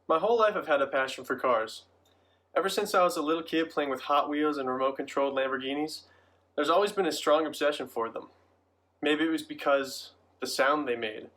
My whole life I've had a passion for cars. Ever since I was a little kid playing with Hot Wheels and remote-controlled Lamborghinis, there's always been a strong obsession for them. Maybe it was because the sound they made,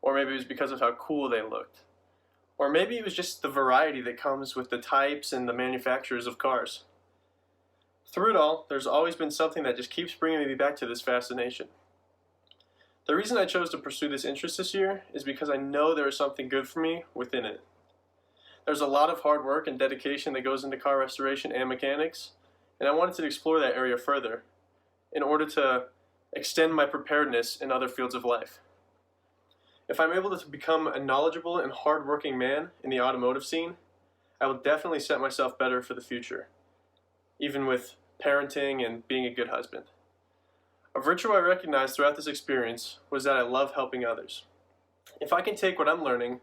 or maybe it was because of how cool they looked, or maybe it was just the variety that comes with the types and the manufacturers of cars. Through it all, there's always been something that just keeps bringing me back to this fascination. The reason I chose to pursue this interest this year is because I know there is something good for me within it. There's a lot of hard work and dedication that goes into car restoration and mechanics, and I wanted to explore that area further in order to extend my preparedness in other fields of life. If I'm able to become a knowledgeable and hardworking man in the automotive scene, I will definitely set myself better for the future, even with parenting and being a good husband. A virtue I recognized throughout this experience was that I love helping others. If I can take what I'm learning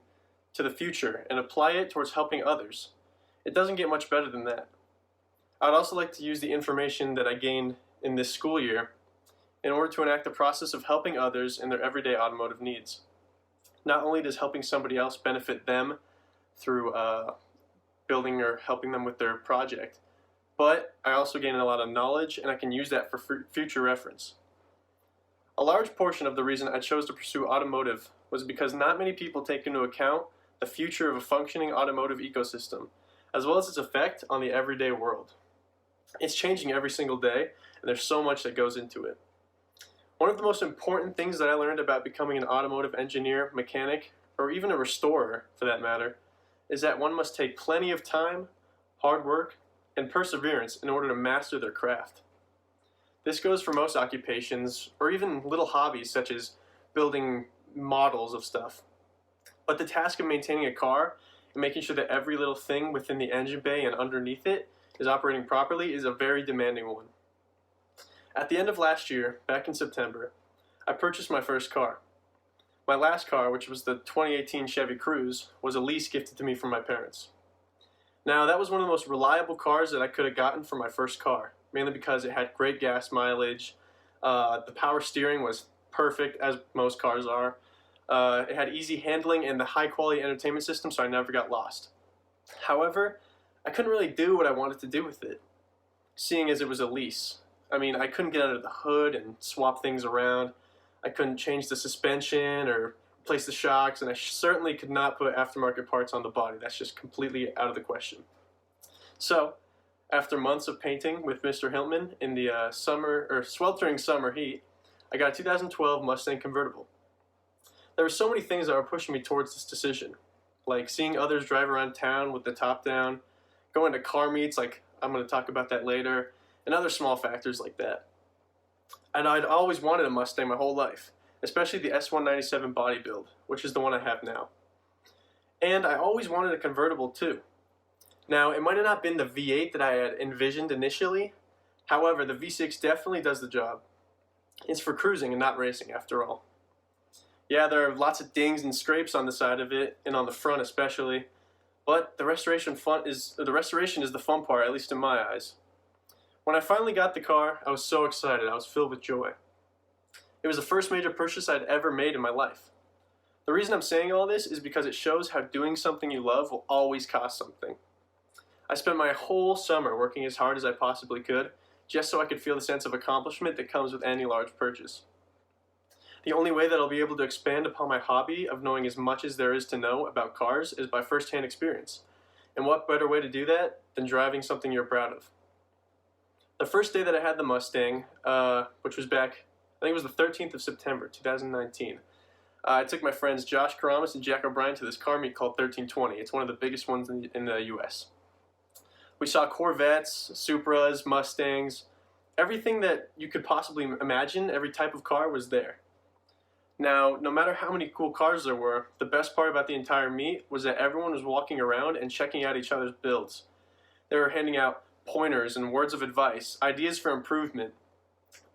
to the future and apply it towards helping others, it doesn't get much better than that. I'd also like to use the information that I gained in this school year in order to enact the process of helping others in their everyday automotive needs. Not only does helping somebody else benefit them through building or helping them with their project, but I also gain a lot of knowledge and I can use that for future reference. A large portion of the reason I chose to pursue automotive was because not many people take into account the future of a functioning automotive ecosystem, as well as its effect on the everyday world. It's changing every single day, and there's so much that goes into it. One of the most important things that I learned about becoming an automotive engineer, mechanic, or even a restorer for that matter, is that one must take plenty of time, hard work, and perseverance in order to master their craft. This goes for most occupations, or even little hobbies such as building models of stuff. But the task of maintaining a car and making sure that every little thing within the engine bay and underneath it is operating properly is a very demanding one. At the end of last year, back in September, I purchased my first car. My last car, which was the 2018 Chevy Cruze, was a lease gifted to me from my parents. Now, that was one of the most reliable cars that I could have gotten for my first car, mainly because it had great gas mileage. The power steering was perfect, as most cars are. It had easy handling and the high quality entertainment system, so I never got lost. However, I couldn't really do what I wanted to do with it, seeing as it was a lease. I mean, I couldn't get under the hood and swap things around. I couldn't change the suspension or replace the shocks, and I certainly could not put aftermarket parts on the body. That's just completely out of the question. So, after months of painting with Mr. Hiltman in the sweltering summer heat, I got a 2012 Mustang convertible. There were so many things that were pushing me towards this decision, like seeing others drive around town with the top down, going to car meets, like I'm going to talk about that later, and other small factors like that. And I'd always wanted a Mustang my whole life, especially the S197 body build, which is the one I have now. And I always wanted a convertible too. Now, it might have not been the V8 that I had envisioned initially, however, the V6 definitely does the job. It's for cruising and not racing, after all. Yeah, there are lots of dings and scrapes on the side of it, and on the front especially, but the restoration is the fun part, at least in my eyes. When I finally got the car, I was so excited. I was filled with joy. It was the first major purchase I'd ever made in my life. The reason I'm saying all this is because it shows how doing something you love will always cost something. I spent my whole summer working as hard as I possibly could, just so I could feel the sense of accomplishment that comes with any large purchase. The only way that I'll be able to expand upon my hobby of knowing as much as there is to know about cars is by first-hand experience. And what better way to do that than driving something you're proud of? The first day that I had the Mustang, which was back, I think it was the 13th of September, 2019, I took my friends Josh Karamis and Jack O'Brien to this car meet called 1320. It's one of the biggest ones in the U.S. We saw Corvettes, Supras, Mustangs, everything that you could possibly imagine, every type of car was there. Now, no matter how many cool cars there were, the best part about the entire meet was that everyone was walking around and checking out each other's builds. They were handing out pointers and words of advice, ideas for improvement,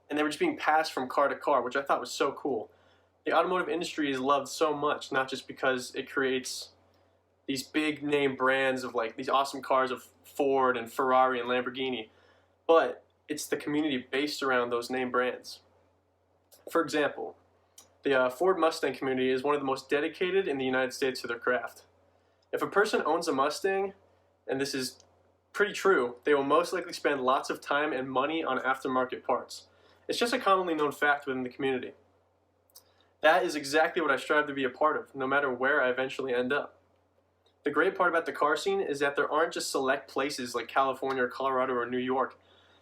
and they were just being passed from car to car, which I thought was so cool. The automotive industry is loved so much, not just because it creates these big name brands of like these awesome cars of Ford and Ferrari and Lamborghini, but it's the community based around those name brands. For example, the Ford Mustang community is one of the most dedicated in the United States to their craft. If a person owns a Mustang, and this is pretty true, they will most likely spend lots of time and money on aftermarket parts. It's just a commonly known fact within the community. That is exactly what I strive to be a part of, no matter where I eventually end up. The great part about the car scene is that there aren't just select places like California or Colorado or New York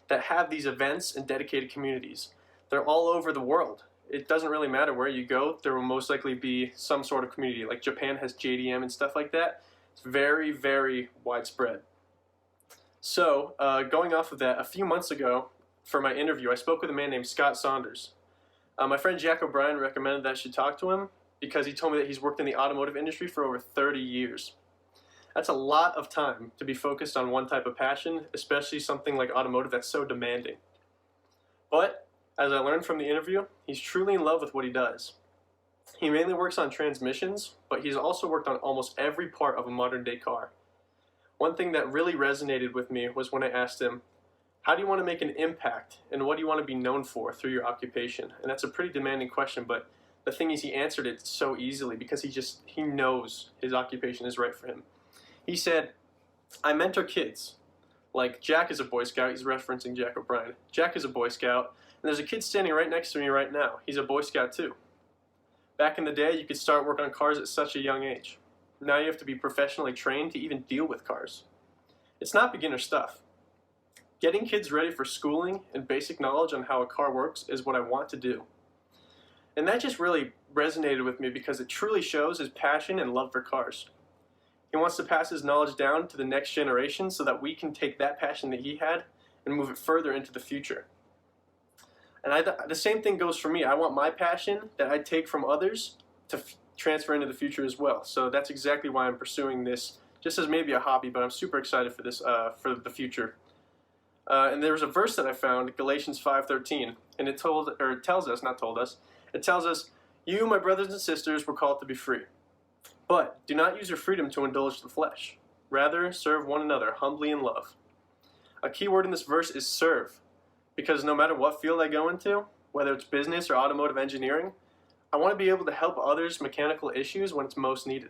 that have these events and dedicated communities. They're all over the world. It doesn't really matter where you go, there will most likely be some sort of community. Like Japan has JDM and stuff like that. It's very, very widespread. So, going off of that, a few months ago, for my interview, I spoke with a man named Scott Saunders. My friend Jack O'Brien recommended that I should talk to him because he told me that he's worked in the automotive industry for over 30 years. That's a lot of time to be focused on one type of passion, especially something like automotive that's so demanding. But, as I learned from the interview, he's truly in love with what he does. He mainly works on transmissions, but he's also worked on almost every part of a modern day car. One thing that really resonated with me was when I asked him, how do you want to make an impact and what do you want to be known for through your occupation? And that's a pretty demanding question, but the thing is he answered it so easily because he knows his occupation is right for him. He said, I mentor kids. Like Jack is a Boy Scout, he's referencing Jack O'Brien. Jack is a Boy Scout, and there's a kid standing right next to me right now. He's a Boy Scout too. Back in the day, you could start work on cars at such a young age. Now you have to be professionally trained to even deal with cars. It's not beginner stuff. Getting kids ready for schooling and basic knowledge on how a car works is what I want to do. And that just really resonated with me because it truly shows his passion and love for cars. He wants to pass his knowledge down to the next generation so that we can take that passion that he had and move it further into the future. And the same thing goes for me. I want my passion that I take from others to transfer into the future as well. So that's exactly why I'm pursuing this, just as maybe a hobby, but I'm super excited for this, for the future. And there was a verse that I found, Galatians 5:13, and it tells us, you, my brothers and sisters, were called to be free. But do not use your freedom to indulge the flesh. Rather, serve one another humbly in love. A key word in this verse is serve, because no matter what field I go into, whether it's business or automotive engineering, I want to be able to help others' mechanical issues when it's most needed.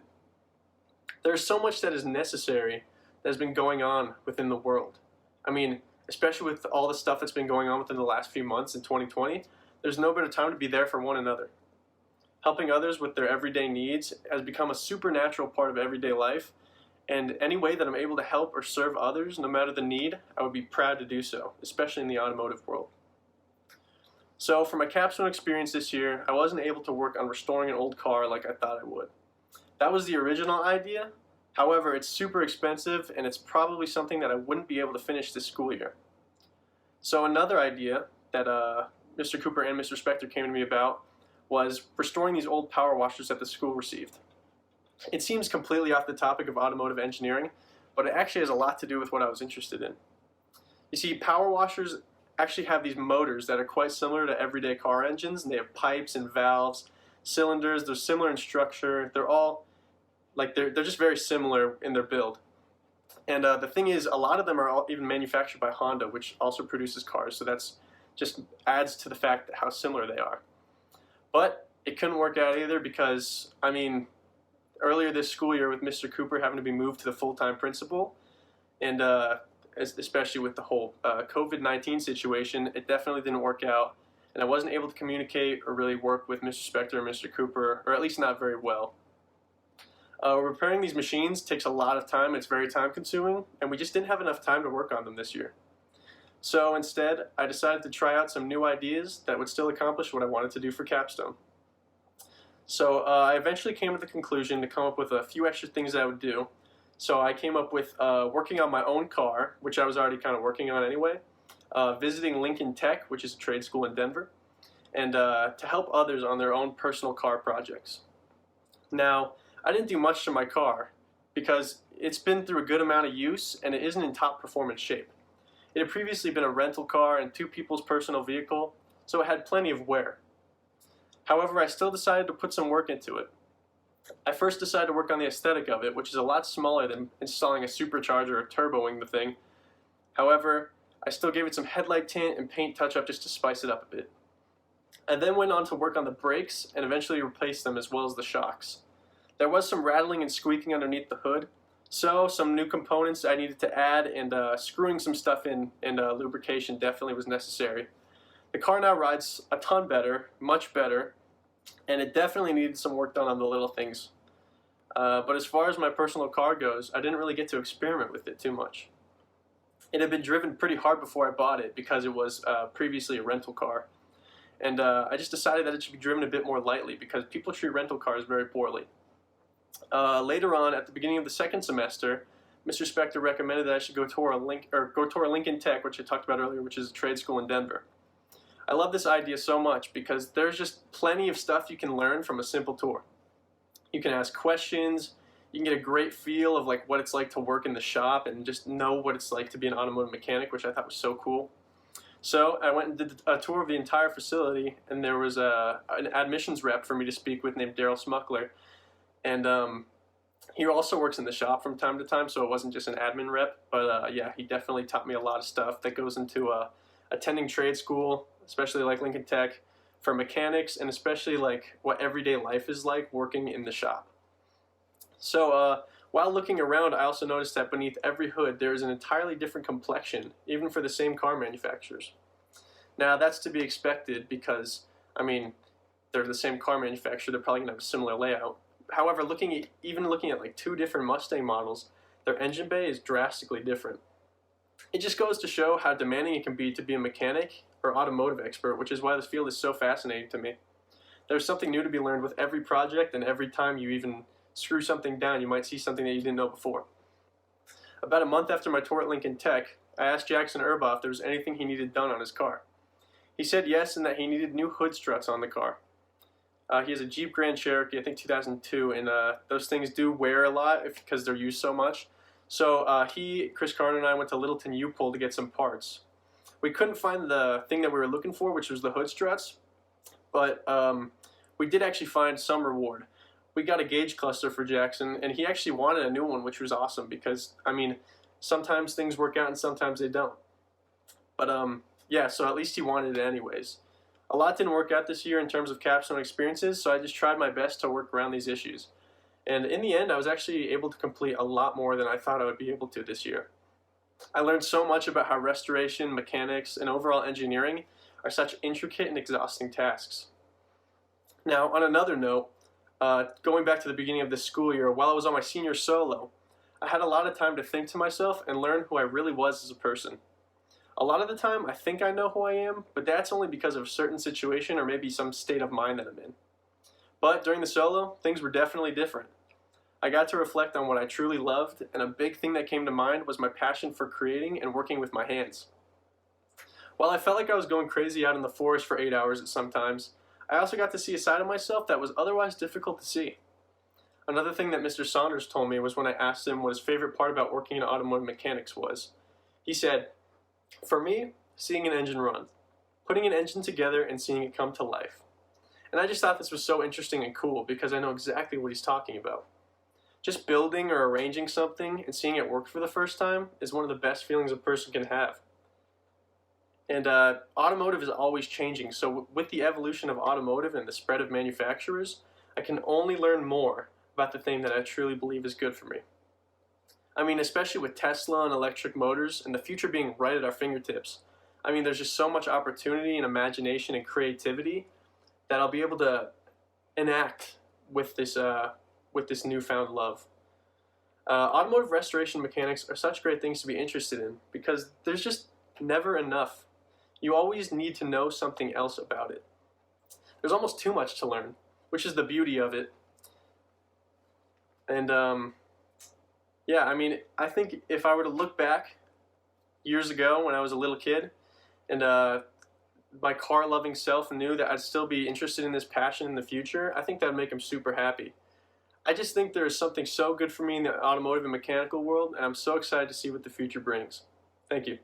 There's so much that is necessary that has been going on within the world. I mean, especially with all the stuff that's been going on within the last few months in 2020, there's no better time to be there for one another. Helping others with their everyday needs has become a supernatural part of everyday life, and any way that I'm able to help or serve others, no matter the need, I would be proud to do so, especially in the automotive world. So for my Capstone experience this year, I wasn't able to work on restoring an old car like I thought I would. That was the original idea. However, it's super expensive and it's probably something that I wouldn't be able to finish this school year. So another idea that Mr. Cooper and Mr. Spector came to me about was restoring these old power washers that the school received. It seems completely off the topic of automotive engineering, but it actually has a lot to do with what I was interested in. You see, power washers actually have these motors that are quite similar to everyday car engines, and they have pipes and valves, cylinders. They're similar in structure. They're all they're just very similar in their build. And the thing is, a lot of them are even manufactured by Honda, which also produces cars. So that's just adds to the fact that how similar they are. But it couldn't work out either because, I mean, earlier this school year with Mr. Cooper having to be moved to the full-time principal, and especially with the whole COVID-19 situation, it definitely didn't work out. And I wasn't able to communicate or really work with Mr. Spector or Mr. Cooper, or at least not very well. Repairing these machines takes a lot of time, it's very time consuming, and we just didn't have enough time to work on them this year. So instead, I decided to try out some new ideas that would still accomplish what I wanted to do for Capstone. So I eventually came to the conclusion to come up with a few extra things that I would do. So I came up with working on my own car, which I was already kind of working on anyway, visiting Lincoln Tech, which is a trade school in Denver, and to help others on their own personal car projects. Now, I didn't do much to my car because it's been through a good amount of use and it isn't in top performance shape. It had previously been a rental car and two people's personal vehicle, so it had plenty of wear. However, I still decided to put some work into it. I first decided to work on the aesthetic of it, which is a lot smaller than installing a supercharger or turboing the thing. However, I still gave it some headlight tint and paint touch-up just to spice it up a bit. I then went on to work on the brakes and eventually replaced them as well as the shocks. There was some rattling and squeaking underneath the hood, so some new components I needed to add, and screwing some stuff in and lubrication definitely was necessary. The car now rides a ton better, much better, and it definitely needed some work done on the little things. But as far as my personal car goes, I didn't really get to experiment with it too much. It had been driven pretty hard before I bought it because it was previously a rental car. And I just decided that it should be driven a bit more lightly because people treat rental cars very poorly. Later on, at the beginning of the second semester, Mr. Spector recommended that I should go tour a Lincoln Tech, which I talked about earlier, which is a trade school in Denver. I love this idea so much because there's just plenty of stuff you can learn from a simple tour. You can ask questions, you can get a great feel of like what it's like to work in the shop and just know what it's like to be an automotive mechanic, which I thought was so cool. So I went and did a tour of the entire facility, and there was an admissions rep for me to speak with named Daryl Smuckler. And he also works in the shop from time to time, so it wasn't just an admin rep. But yeah, he definitely taught me a lot of stuff that goes into attending trade school, especially like Lincoln Tech, for mechanics, and especially like what everyday life is like working in the shop. So while looking around, I also noticed that beneath every hood there is an entirely different complexion, even for the same car manufacturers. Now that's to be expected because, I mean, they're the same car manufacturer, they're probably going to have a similar layout. However, even looking at like two different Mustang models, their engine bay is drastically different. It just goes to show how demanding it can be to be a mechanic or automotive expert, which is why this field is so fascinating to me. There's something new to be learned with every project, and every time you even screw something down, you might see something that you didn't know before. About a month after my tour at Lincoln Tech, I asked Jackson Erbaugh if there was anything he needed done on his car. He said yes, and that he needed new hood struts on the car. He has a Jeep Grand Cherokee, I think 2002, and those things do wear a lot because they're used so much. So Chris Carter, and I went to Littleton U-Pull to get some parts. We couldn't find the thing that we were looking for, which was the hood struts, but we did actually find some reward. We got a gauge cluster for Jackson, and he actually wanted a new one, which was awesome because, I mean, sometimes things work out and sometimes they don't. But yeah, so at least he wanted it anyways. A lot didn't work out this year in terms of capstone experiences, so I just tried my best to work around these issues. And in the end, I was actually able to complete a lot more than I thought I would be able to this year. I learned so much about how restoration, mechanics, and overall engineering are such intricate and exhausting tasks. Now, on another note, going back to the beginning of this school year, while I was on my senior solo, I had a lot of time to think to myself and learn who I really was as a person. A lot of the time, I think I know who I am, but that's only because of a certain situation or maybe some state of mind that I'm in. But during the solo, things were definitely different. I got to reflect on what I truly loved, and a big thing that came to mind was my passion for creating and working with my hands. While I felt like I was going crazy out in the forest for 8 hours at some times, I also got to see a side of myself that was otherwise difficult to see. Another thing that Mr. Saunders told me was when I asked him what his favorite part about working in automotive mechanics was. He said, "For me, seeing an engine run, putting an engine together and seeing it come to life." And I just thought this was so interesting and cool because I know exactly what he's talking about. Just building or arranging something and seeing it work for the first time is one of the best feelings a person can have. And automotive is always changing, so with the evolution of automotive and the spread of manufacturers, I can only learn more about the thing that I truly believe is good for me. I mean, especially with Tesla and electric motors and the future being right at our fingertips. I mean, there's just so much opportunity and imagination and creativity that I'll be able to enact with this newfound love. Automotive restoration mechanics are such great things to be interested in because there's just never enough. You always need to know something else about it. There's almost too much to learn, which is the beauty of it. And yeah, I mean, I think if I were to look back years ago when I was a little kid and my car-loving self knew that I'd still be interested in this passion in the future, I think that would make him super happy. I just think there is something so good for me in the automotive and mechanical world, and I'm so excited to see what the future brings. Thank you.